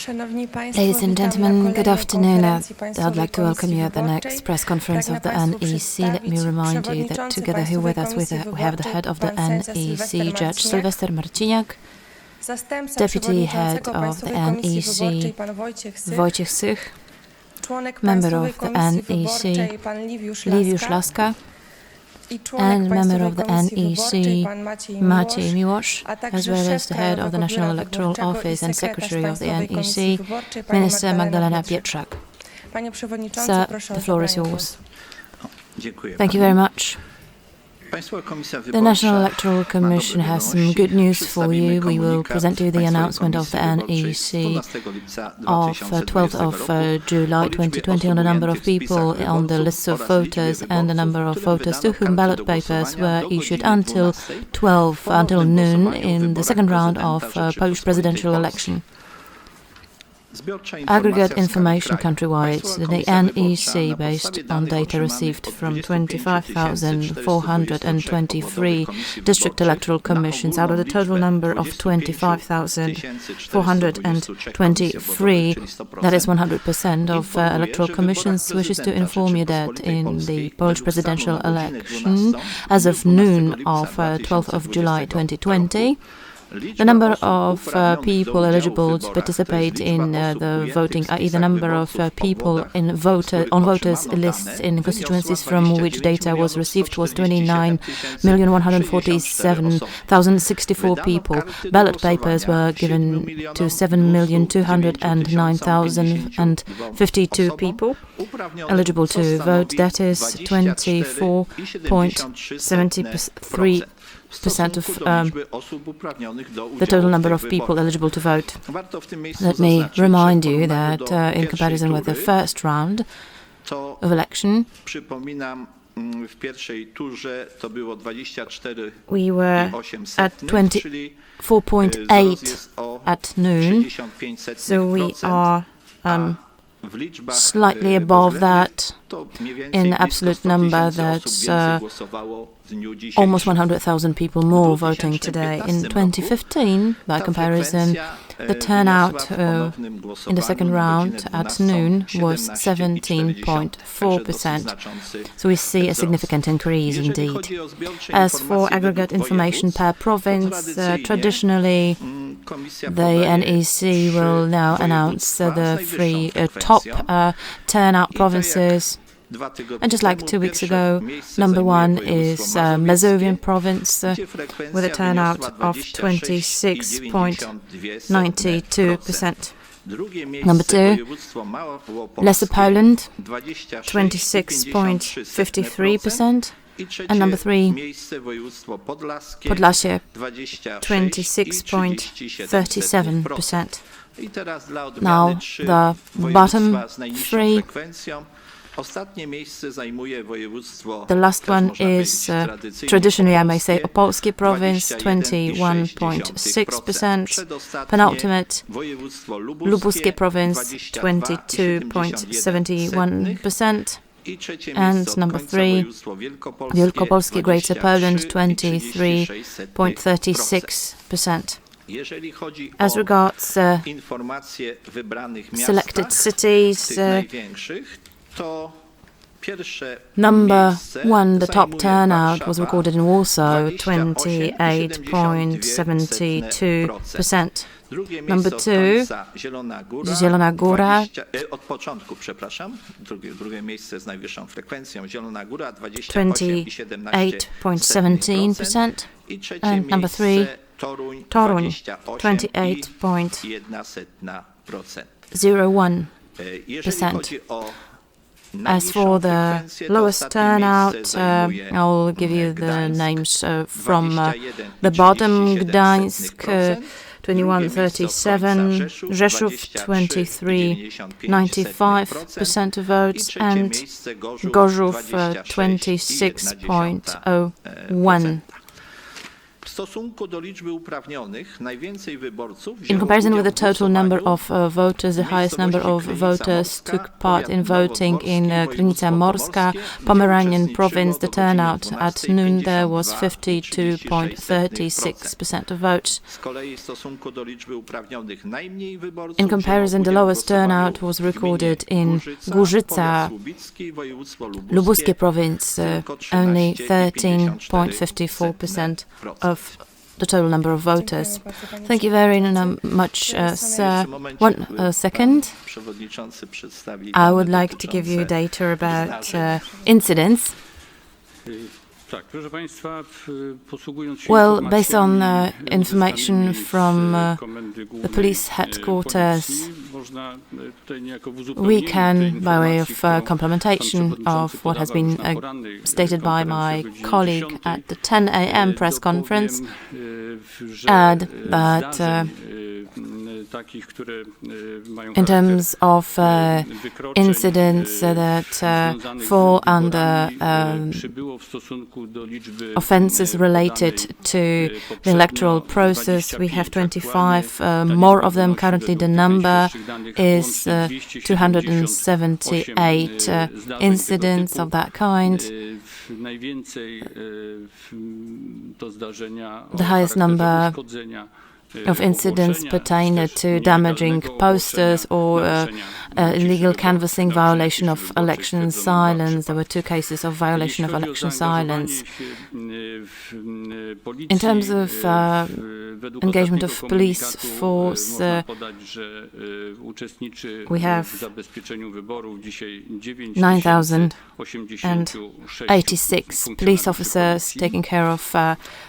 Ladies and gentlemen, good afternoon. I'd like to welcome you at the next press conference of the NEC. Let me remind you that together here with us we have the head of the NEC, Judge Sylwester Marciniak, Deputy Head of the NEC, Wojciech Sych, Member of the NEC, Liwiusz Laska, and Member of the NEC, Maciej Miłosz, as well as the Head of the National Electoral Office and Secretary of the NEC, Minister Magdalena Pietrzak. Sir, the floor is yours. Thank you very much. The National Electoral Commission has some good news for you. We will present you the announcement of the NEC of 12th of July 2020 on the number of people on the lists of voters and the number of voters to whom ballot papers were issued until noon in the second round of Polish presidential election. Aggregate information countrywide, the NEC, based on data received from 25,423 district electoral commissions out of the total number of 25,423, that is 100% of electoral commissions, wishes to inform you that in the Polish presidential election, as of noon of 12th of July 2020, the number of people eligible to participate in the voting, i.e. the number of people on voters' lists in constituencies from which data was received, was 29,147,064 people. Ballot papers were given to 7,209,052 people eligible to vote. That is 24.73% of the total number of people eligible to vote. Let me remind you that in comparison with the first round of election, we were at 24.8 at noon, so we are slightly above that in absolute number. That's almost 100,000 people more voting today. In 2015, by comparison, the turnout in the second round at noon was 17.4%. So we see a significant increase indeed. As for aggregate information per province, traditionally the NEC will now announce the three top turnout provinces. And just like 2 weeks ago, number one is Mazovian province with a turnout of 26.92%. Number two, Lesser Poland, 26.53%. And number three, Podlasie, 26.37%. Now, the bottom three. The last one is traditionally, I may say, Opolskie province, 21.6%. Penultimate, Lubuskie province, 22.71%. And number three, Wielkopolskie Greater Poland, 23.36%. As regards selected cities, number one, the top turnout was recorded in Warsaw, 28.72%. Number two, Zielona Góra, 28.17%. And number three, Toruń, 28.01%. As for the lowest turnout, I'll give you the names from the bottom. Gdańsk, 21.37%, Rzeszów, 23.95% of votes, and Gorzów, 26.01%. In comparison with the total number of voters, the highest number of voters took part in voting in Krynica Morska, Pomeranian province. The turnout at noon there was 52.36% of votes. In comparison, the lowest turnout was recorded in Górzyca, Lubuskie province, only 13.54% of the total number of voters. Thank you very much, sir. One second. I would like to give you data about incidents. Well, based on information from the police headquarters, we can, by way of complementation of what has been stated by my colleague at the 10 a.m. press conference, add that in terms of incidents that fall under offences related to the electoral process, we have 25 more of them. Currently the number is 278 incidents of that kind. The highest number of incidents pertain to damaging posters or illegal canvassing, violation of election silence. There were 2 cases of violation of election silence. In terms of engagement of police force, we have 9,086 police officers taking care of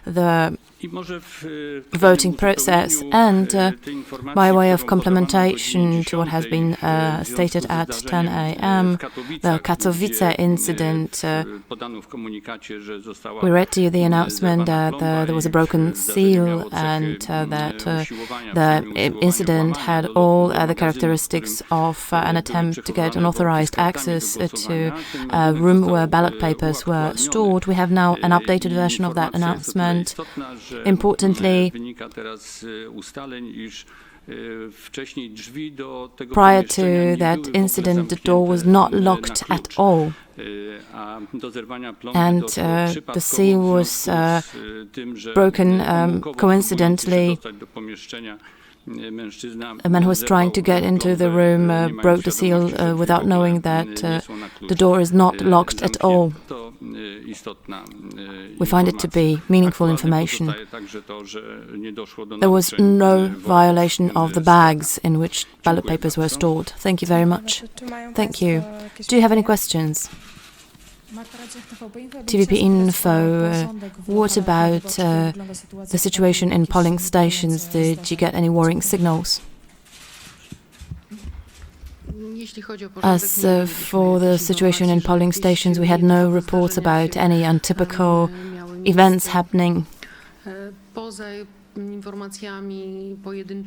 the voting process, and by way of complementation to what has been stated at 10 a.m., the Katowice incident, we read to you the announcement that there was a broken seal and that the incident had all the characteristics of an attempt to get unauthorized access to a room where ballot papers were stored. We have now an updated version of that announcement. Importantly, prior to that incident, the door was not locked at all, and the seal was broken coincidentally. A man who was trying to get into the room broke the seal without knowing that the door is not locked at all. We find it to be meaningful information. There was no violation of the bags in which ballot papers were stored. Thank you very much. Thank you. Do you have any questions? TVP Info, what about the situation in polling stations? Did you get any worrying signals? As for the situation in polling stations, we had no reports about any untypical events happening.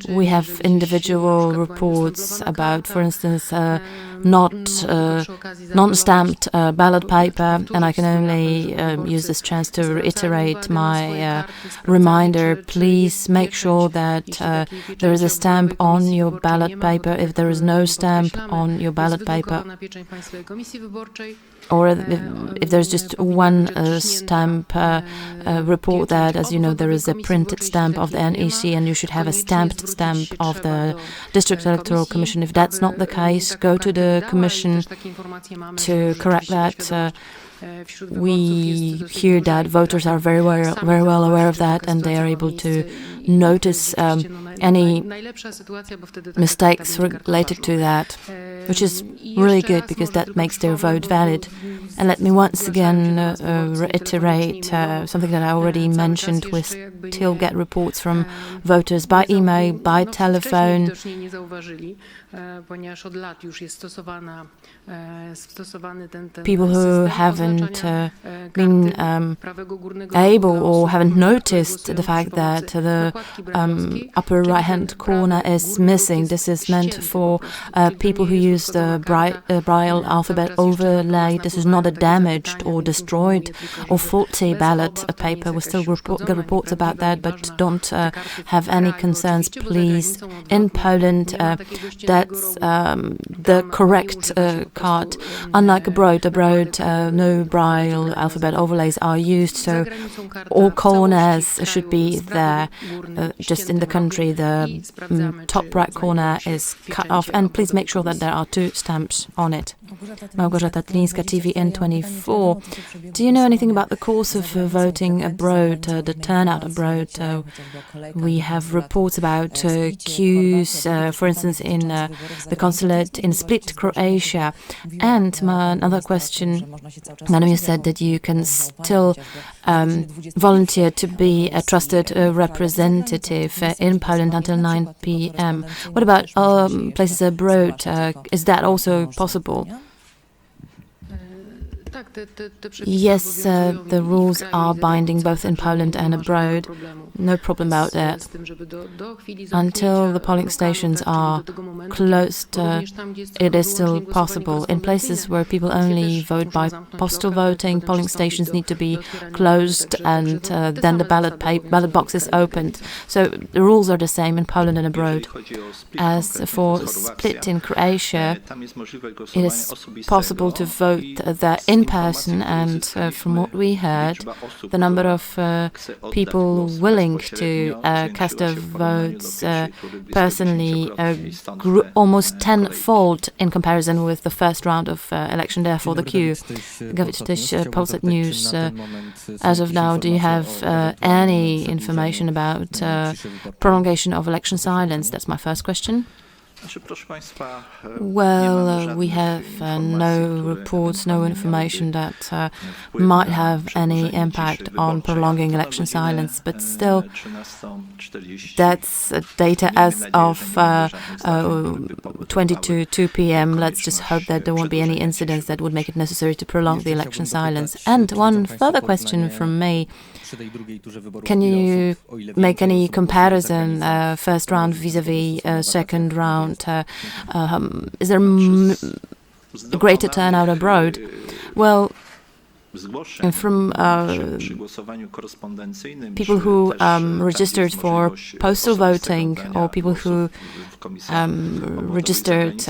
We have individual reports about, for instance, non-stamped ballot paper, and I can only use this chance to reiterate my reminder. Please make sure that there is a stamp on your ballot paper. If there is no stamp on your ballot paper, or if there's just one stamp, report that, as you know, there is a printed stamp of the NEC and you should have a stamped stamp of the District Electoral Commission. If that's not the case, go to the Commission to correct that. We hear that voters are very well aware of that, and they are able to notice any mistakes related to that, which is really good because that makes their vote valid. And let me once again reiterate something that I already mentioned. We still get reports from voters by email, by telephone. People who haven't been able or haven't noticed the fact that the the upper right-hand corner is missing. This is meant for people who use the Braille alphabet overlay. This is not a damaged or destroyed or faulty ballot paper. We still get reports about that, but don't have any concerns, please. In Poland, that's the correct card. Unlike abroad, no Braille alphabet overlays are used, so all corners should be there. Just in the country, the top right corner is cut off, and please make sure that there are 2 stamps on it. Małgorzata Tlińska, TVN24. Do you know anything about the course of voting abroad, the turnout abroad? We have reports about queues, for instance, in the consulate in Split, Croatia. And another question, Madam, you said that you can still volunteer to be a trusted representative in Poland until 9 p.m. What about places abroad? Is that also possible? Yes, the rules are binding both in Poland and abroad. No problem about that. Until the polling stations are closed, it is still possible. In places where people only vote by postal voting, polling stations need to be closed, and then the ballot box is opened. So the rules are the same in Poland and abroad. As for Split in Croatia, it is possible to vote there in person, and from what we heard, the number of people willing to cast their votes personally grew almost tenfold in comparison with the first round of election. Therefore, the queue. Polsat News. As of now, do you have any information about prolongation of election silence? That's my first question. Well, we have no reports, no information that might have any impact on prolonging election silence, but still, that's data as of 2 p.m. Let's just hope that there won't be any incidents that would make it necessary to prolong the election silence. And one further question from me. Can you make any comparison, first round vis-a-vis second round? Is there a greater turnout abroad? Well, from people who registered for postal voting or people who registered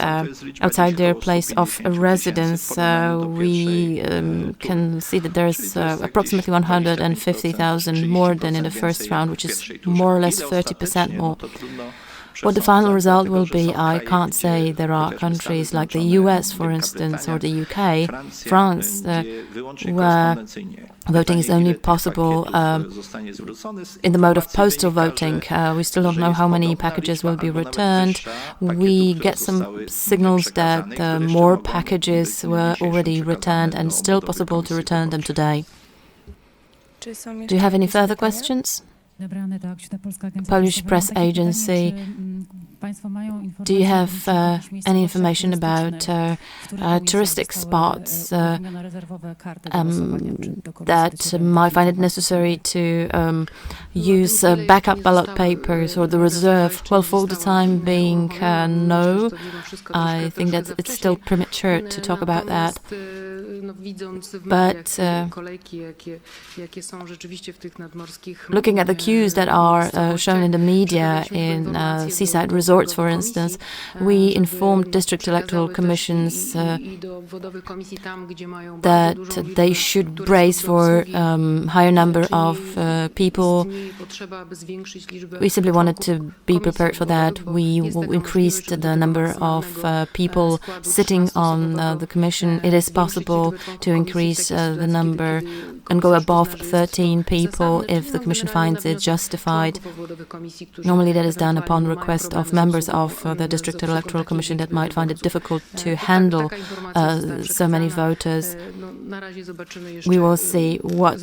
outside their place of residence, we can see that there's approximately 150,000 more than in the first round, which is more or less 30% more. What the final result will be, I can't say. There are countries like the US, for instance, or the UK, France, where voting is only possible in the mode of postal voting. We still don't know how many packages will be returned. We get some signals that more packages were already returned and still possible to return them today. Do you have any further questions? Polish press agency. Do you have any information about touristic spots that might find it necessary to use backup ballot papers or the reserve? Well, for the time being, no. I think that it's still premature to talk about that. But looking at the queues that are shown in the media in seaside resorts, for instance, we informed district electoral commissions that they should brace for higher number of people. We simply wanted to be prepared for that. We increased the number of people sitting on the commission. It is possible to increase the number and go above 13 people if the Commission finds it justified. Normally that is done upon request of members of the District Electoral Commission that might find it difficult to handle so many voters. We will see what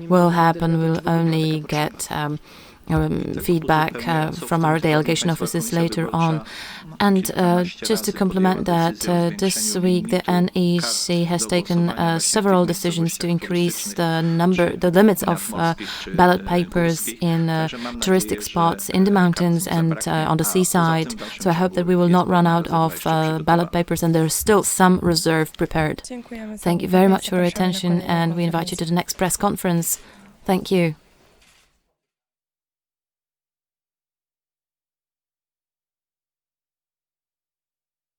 will happen. We'll only get feedback from our delegation offices later on. And just to complement that, this week the NEC has taken several decisions to increase the limits of ballot papers in touristic spots in the mountains and on the seaside. So I hope that we will not run out of ballot papers, and there's still some reserve prepared. Thank you very much for your attention, and we invite you to the next press conference. Thank you.